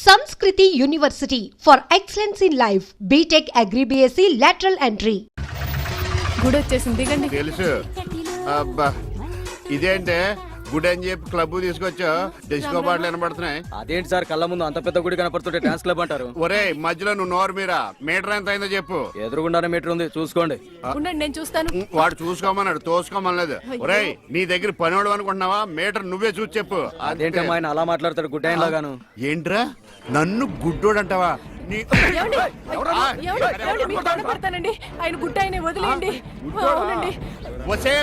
Sanskriti University for excellence in life. BTech Agri BSc lateral entry. గుడి వచ్చేసింది దిగండి. తెలుసు. అబ్బా ఇదేంటే గుడి అని చెప్పి క్లబ్ తీసుకొచ్చా డిస్కో పాటలు వినబడుతున్నాయి. అదేంటి సార్ కళ్ళ ముందు అంత పెద్ద గుడి కనపడుతుంటే డాన్స్ క్లబ్ అంటారు? ఒరే మధ్యలో నువ్వు నోరు మీరా మీటర్ ఎంత అయిందో చెప్పు. ఎదురుగుండానే మీటర్ ఉంది చూసుకోండి. ఉండండి నేను చూస్తాను. వాడు చూసుకోమన్నాడు తోసుకోమనలేదు. ఒరే నీ దగ్గర పనివాడు అనుకుంటున్నావా? మీటర్ నువ్వే చూసి చెప్పు. అదేంటి ఆయన అలా మాట్లాడతాడు గుడ్ ఆయన లాగాను? ఏంట్రా నన్ను గుడ్డోడు అంటావా? పడతానండి ఆయన గుడ్డ ఆయన వదిలేయండి. అవునండి వసే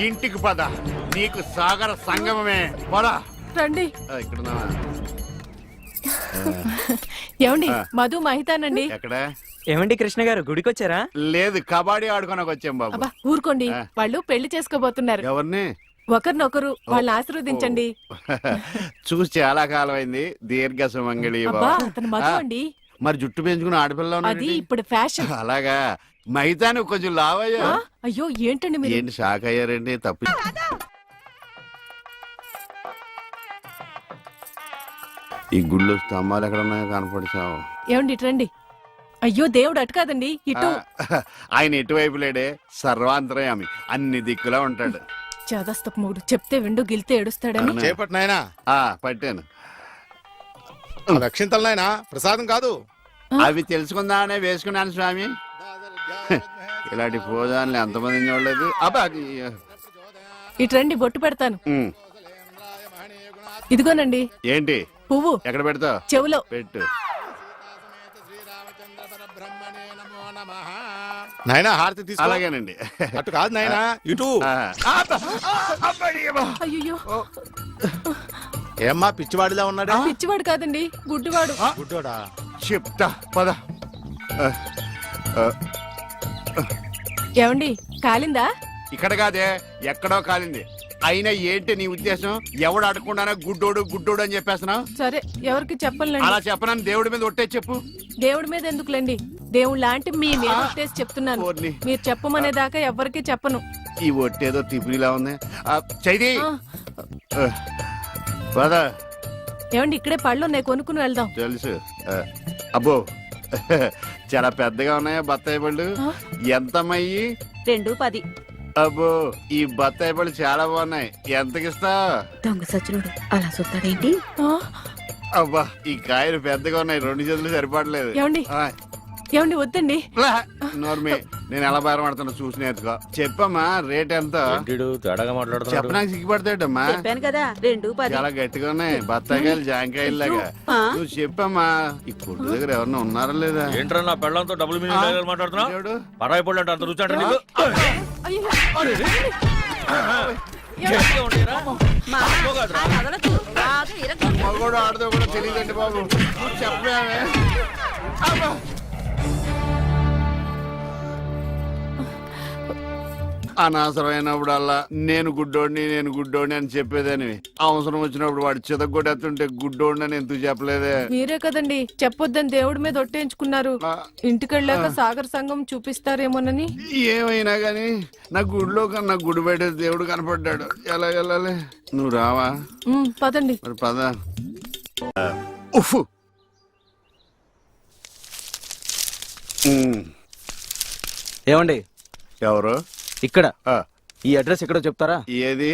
ఇంటికి పద నీకు సాగర సంగమమే పద రండి. ఇక్కడ ఏమండి మధు మహితానండి. ఎక్కడ? ఏమండి కృష్ణ గారు గుడికి వచ్చారా? లేదు కబడ్డీ ఆడుకోనకు వచ్చాం బాబు. అబ్బా ఊరుకోండి వాళ్ళు పెళ్లి చేసుకోబోతున్నారు. ఎవరిని? ఒకరినొకరు వాళ్ళని ఆశీర్వదించండి. చూసి చాలా కాలం అయింది. దీర్ఘ సుమంగళి. అతను మధు అండి. మరి జుట్టు పెంచుకుని ఆడపిల్ల అది ఇప్పుడు ఫ్యాషన్. అలాగా మైతాను కొంచెం లావయ్యా. అయ్యో ఏంటండి మీరు? ఏంటి షాక్ అయ్యారండి? తప్పు. ఈ గుళ్ళు స్తంభాలు ఎక్కడ ఉన్నాయో కనపడిచావు. ఏమండి ఇటు రండి. అయ్యో దేవుడు అటు కాదండి ఇటు. ఆయన ఎటువైపు లేడే సర్వాంతరయామి అన్ని దిక్కులా ఉంటాడు. చదస్తపు మూడు చెప్తే విండు గిలితే ఏడుస్తాడని. చేపట్టు నాయనా. పట్టాను. రక్షింతలు నాయనా ప్రసాదం కాదు. అవి తెలుసుకుందామనే వేసుకున్నాను స్వామి. ఇలాంటి భోజనాలు ఎంతమంది చూడలేదు. అబ్బా ఇటు రండి బొట్టు పెడతాను. ఇదిగోనండి. ఏంటి పువ్వు ఎక్కడ పెడతావు? చెవులో పెట్టు. నాయనా హారతి తీసుకో. అలాగేనండి. అటు కాదు నాయనా ఇటు. అయ్యో ఏమ్మా పిచ్చివాడిలా ఉన్నాడా? పిచ్చివాడు కాదండి గుడ్డివాడు. గుడ్డోడా? చెప్తా పద. ఏమండి కాలిందా? ఇక్కడ కాదే ఎక్కడో కాలింది. అయినా ఏంటి నీ ఉద్దేశం? ఎవడు అడగకుండానే గుడ్డోడు గుడ్డోడు అని చెప్పేస్తున్నావు? సరే ఎవరికి చెప్పండి. అలా చెప్పనని దేవుడి మీద ఒట్టే చెప్పు. దేవుడి మీద ఎందుకులేండి దేవుడు లాంటి మీ మీద ఒట్టేసి చెప్తున్నాను. మీరు చెప్పమనేదాకా ఎవరికి చెప్పను. ఈ ఒట్టేదో తిప్పిలా ఉంది. చైది పద. ఏమండి ఇక్కడే పళ్ళు ఉన్నాయి కొనుక్కుని వెళ్దాం. తెలుసు. అబ్బో చాలా పెద్దగా ఉన్నాయా బత్తాయి పళ్ళు? ఎంతమయ్యి? 2.10. అబ్బో ఈ బత్తాయి పళ్ళు చాలా బాగున్నాయి. ఎంతకిస్తా? దొంగ సచ్చినోడు అలా చూస్తాడేంటి? అబ్బా ఈ కాయలు పెద్దగా ఉన్నాయి. 2 చేతులు సరిపడలేదు. ఏమండి వద్దండి. నోర్మి నేను ఎలా బేరమాడుతున్నా చూసి నేర్చుకో. చెప్పమ్మా రేట్ ఎంత? చెప్పడానికి సిగ్గుపడతాడమ్మా. చెప్పాను కదా 2.10. చాలా గట్టిగా ఉన్నాయి బత్తాయికాయలు జాంకాయలు లాగా. నువ్వు చెప్పమ్మా. ఈ కొట్టు దగ్గర ఎవరన్నా ఉన్నారా లేదా? ఏంట్రా నా పెళ్ళంతో డబుల్ మీనింగ్ మాట్లాడుతున్నావు? పరాయి పళ్ళు అంటే అంత రుచి అంటే నీకు? మగోడు ఆడదో కూడా తెలియదండి బాబు. నువ్వు చెప్పావే. అనవసరమైనప్పుడల్లా నేను గుడ్డోడిని అని చెప్పేదని అవసరం వచ్చినప్పుడు వాడు చితగొట్టేస్తుంటే గుడ్డోడిని అని ఎందుకు చెప్పలేదే? మీరే కదండి చెప్పొద్దని దేవుడి మీద ఒట్టేయించుకున్నారు. ఇంటికెళ్ళాక సాగర్ సంఘం చూపిస్తారేమోనని. ఏమైనా గాని నా గుడిలో కన్నా గుడి బయట దేవుడు కనపడ్డాడు. ఎలా వెళ్ళాలి? నువ్వు రావా? పదండి. మరి పద. ఉఫ్ ఏమండి ఎవరు? ఇక్కడ ఈ అడ్రస్ ఎక్కడో చెప్తారా? ఏది?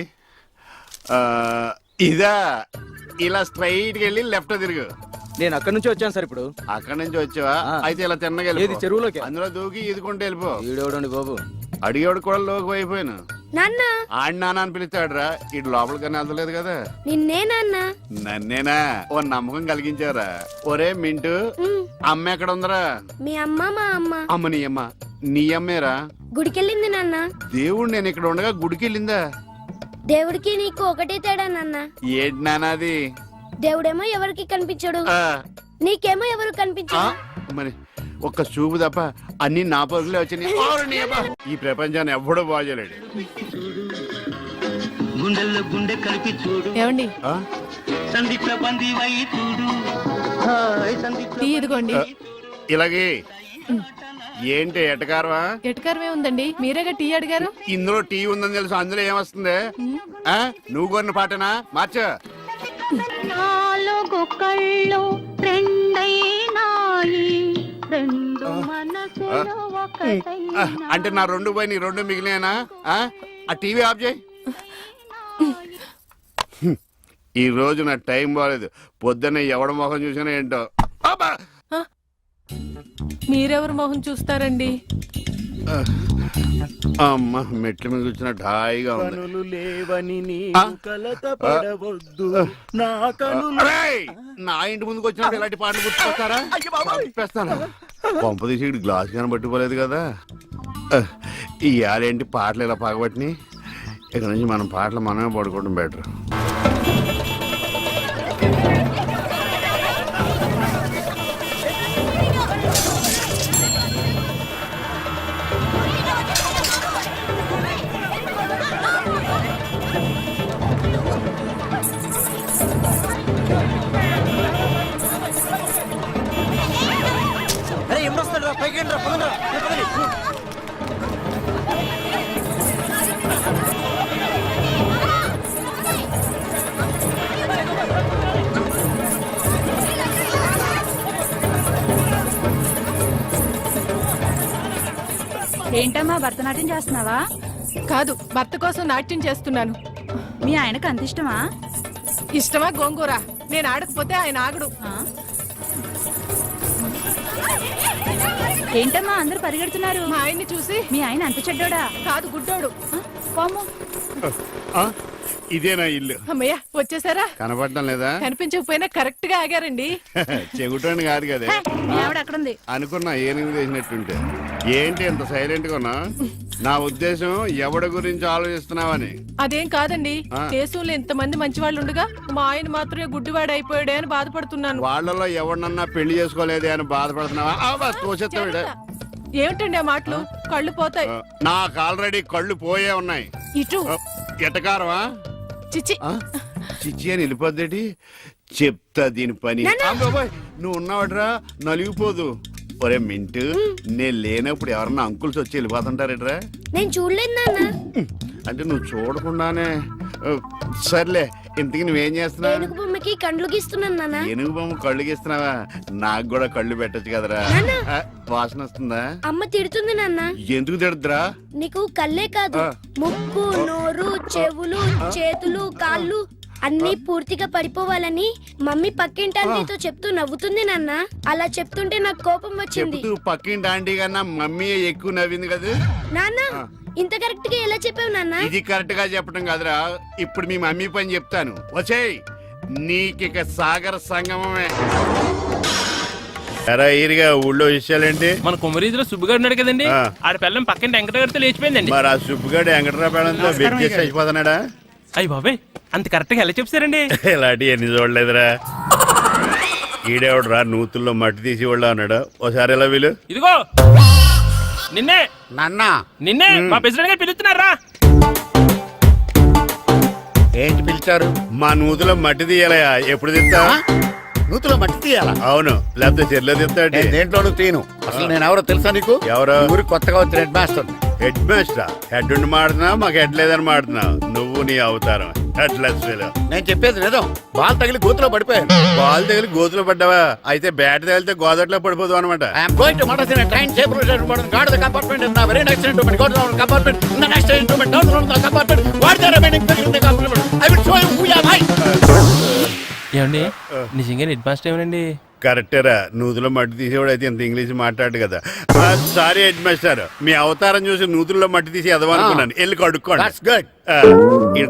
ఇదా? ఇలా స్ట్రైట్ గా వెళ్ళి లెఫ్ట్ తిరుగు. నేను అక్కడి నుంచి వచ్చాను సార్. ఇప్పుడు అక్కడి నుంచి వచ్చావా? అయితే ఇలా తిన్నగా చెరువులోకి అందులో దూకి ఈదుకుంటూ వెళ్ళిపో. ఈడోడండి బాబు. అడిగేవాడు కూడా లోకి అయిపోయాను. ఆడి నాన్న అని పిలుస్తాడురా. ఇటు లోపలికన్నా వెళ్తలేదు కదా. నన్నేనా? ఓ నమ్మకం కలిగించారా? ఒరే మింటూ అమ్మ ఎక్కడ ఉందరా? మీ అమ్మ మా అమ్మ. అమ్మ నీ అమ్మ. నీ అమ్మేరా? గుడికెళ్ళింది నాన్న. దేవుడు నేను ఇక్కడ ఉండగా గుడికి వెళ్ళిందా? దేవుడికి నీకు ఒకటే తేడా నాన్న. ఏంటి నాన్నది? దేవుడేమో ఎవరికి కనిపించడు, నీకేమో ఎవరు కనిపించడు. మరి ఒక్క చూపు తప్ప అన్ని నా పరుగులే వచ్చినాయి. ఈ ప్రపంచాన్ని ఎవ్వడూ బాగోలేడు. ఏమండి ఇదిగోండి. ఇలాగే ఏంటి ఎటకారమా? ఎటకారమే ఉందండి. మీరేగా టీ అడిగారు. ఇందులో టీ ఉందని తెలుసు. అందులో ఏమొస్తుంది? నువ్వు కొన్న పాటనా? మార్చ. నాలుగు కళ్ళు రెండైనాయి రెండు మనసులు అంటే నా రెండు పోయి నీ రెండు మిగిలినా? ఆ టీవీ ఆఫ్ చేయి. ఈ రోజు నా టైం బాగాలేదు. పొద్దున్నే ఎవడ మొహం చూసినా ఏంటో. అబ్బా! మీరెవరు మొహం చూస్తారండి? అమ్మ మెట్ల మీద కూర్చున్నట్టు హాయిగా ఉంది. అరేయ్! నా ఇంటి ముందుకు వచ్చినప్పుడు ఇలాంటి పాటలు గుర్తుకొస్తారా? చంపేస్తాను. పంప తీసి ఇటు గ్లాస్ కనబట్టుకోలేదు కదా. ఈ ఆలేంటి పాటలు ఇలా పగబట్టినాయి. ఇక్కడ నుంచి మనం పాటలు మనమే పడుకోవడం బెటర్. ఏంటమ్మా భరతనాట్యం చేస్తున్నావా? కాదు, భర్త కోసం నాట్యం చేస్తున్నాను. మీ ఆయనకు అంత ఇష్టమా? ఇష్టమా గోంగూర? నేను ఆడకపోతే ఆయన ఆగడు. ఏంటమ్మా అందరూ పరిగెడుతున్నారు? మా ఆయన్ని చూసి. మీ ఆయన అంత చెడ్డోడా? కాదు, గుడ్డోడు. పాము. ఇదేనా ఇల్లు? అమ్మయ్య, వచ్చేసారా? కనపడటం లేదా? కనిపించకపోయినా కరెక్ట్ గా ఆగారండి. చెగుటండి కాదు కదా. మీ ఆవిడ అక్కడుంది. అనుకున్నా ఏనుగు చేసినట్టుంటే. ఏంటి ఎంత సైలెంట్ గా ఉన్నా? నా ఉద్దేశం ఎవడి గురించి ఆలోచిస్తున్నావని. అదేం కాదండి, దేశంలో ఇంతమంది మంచి వాళ్ళు ఉండగా మా ఆయన మాత్రమే గుడ్డివాడు అయిపోయాడే అని బాధపడుతున్నాను. వాళ్ళలో ఎవరినన్నా పెళ్లి చేసుకోలేదే అని బాధపడుతున్నావా? తోసేస్తాడు. ఏమిటండి ఆ మాటలు? కళ్ళు పోతాయి. నాకు ఆల్రెడీ కళ్ళు పోయే ఉన్నాయి. ఇటు ఎటకారమా? చిచి. చిచ్చి అని వెళ్ళిపోద్దేటి? చెప్తా దీని పని. నువ్వు ఉన్నావట్రా, నలిగిపోదు. ఒరే మింటు, నేను లేనప్పుడు ఎవరన్నా అంకుల్స్ వచ్చి వెళ్ళిపోతుంటారేట్రా? నేను చూడలేదు నాన్న. అంటే నువ్వు చూడకుండానే. సర్లే, ఇంతకి నువ్వేం చేస్తున్నావు? ఏనుగు బొమ్మకి కళ్ళు గీస్తున్నాను నాన్న. ఏనుగు బొమ్మ కళ్ళు గీస్తున్నావా? నాకు కూడా కళ్ళు పెట్టచ్చు కదరా. వాసన వస్తుందా? అమ్మ తిడుతుంది నాన్న. ఎందుకు తిడద్దురా? నీకు కళ్ళే కాదు, ముక్కు, నోరు, చెవులు, చేతులు, కాళ్ళు అన్ని పూర్తిగా పడిపోవాలని మమ్మీ పక్కింటి ఆంటీతో చెప్తూ నవ్వుతుంది నాన్న. అలా చెప్తుంటే నాకు కోపం వచ్చింది. చెప్తూ పక్కింటి ఆంటీ కన్నా మమ్మీ ఎక్కువ నవ్వింది కదా నాన్న. ఇంత కరెక్ట్ గా ఎలా చెప్పావు నాన్న? ఇది కరెక్ట్ గా చెప్పడం కాదురా, ఇప్పుడు మీ మమ్మీ పని చెప్తాను. వచ్చేయ్, నీకిక సాగర సంగమమే. ఎరా ఈరిగా ఊళ్ళో విషయాలేంటి? మన కుమరీజులో సుబ్బుగాడు ఉన్నాడు కదండి, ఆడ పిల్లం పక్కన వెంకటగారితో లేచిపోయిందండి. మరి ఆ సుబ్బుగాడు వెంకటరావు పిల్లంతో వెచ్చేసి అయిపోతున్నాడా? అయ్యి బాబాయ్, అంత కరెక్ట్ గా ఎలా చెప్తారండి? ఇలాంటి ఎన్ని చూడలేదురా. ఈడేవడరా నూతుల్లో మట్టి తీసి వాళ్ళు అన్నాడు. ఓసారి ఎలా వీలు? ఇదిగో నిన్నే నాన్న, నిన్నే మా ప్రెసిడెంట్ గారు పిలుస్తున్నారా? ఏంటి పిలిచారు? మా నూతులో మట్టి తీయాలయా? ఎప్పుడు తీస్తా? నూతులో మట్టి తీయాలా? అవును, లేకపోతే చెల్లె తీస్తాడు. దేంట్లోనూ తీను. అసలు నేను ఎవరో తెలుసా నీకు? ఎవరో? ఊరికి కొత్తగా వచ్చిన head master. Head master? Head ఉండి మాడుతున్నావు, మాకు హెడ్ లేదని మాడుతున్నావు. నువ్వు నీ అవతారం హెడ్లెస్. నేను చెప్పేది నిజం. బాల్ తగిలి గోతులో పడిపోయాను. బాల్ తగిలి గోతులో పడ్డావా? అయితే బ్యాట్ తగిలితే గోదట్లో పడిపోదు అనమాట. ఐఎమ్ గోయింగ్ టు మడసిన train safeguard the compartment in the very next instrument. Go to the compartment in the next instrument. Down from the compartment. What the remaining thing in the compartment? I will show you who you are. ఏమండి, నిజంగా head master ఏమనండి? కరెక్టేరా, నూతులో మట్టి తీసేవాడు అయితే ఇంత English మాట్లాడు కదా. Sorry head master, మీ అవతారం చూసి నూతుల్లో మట్టి తీసి ఎదవనుకున్నాను. వెళ్ళి కడుక్కోండి.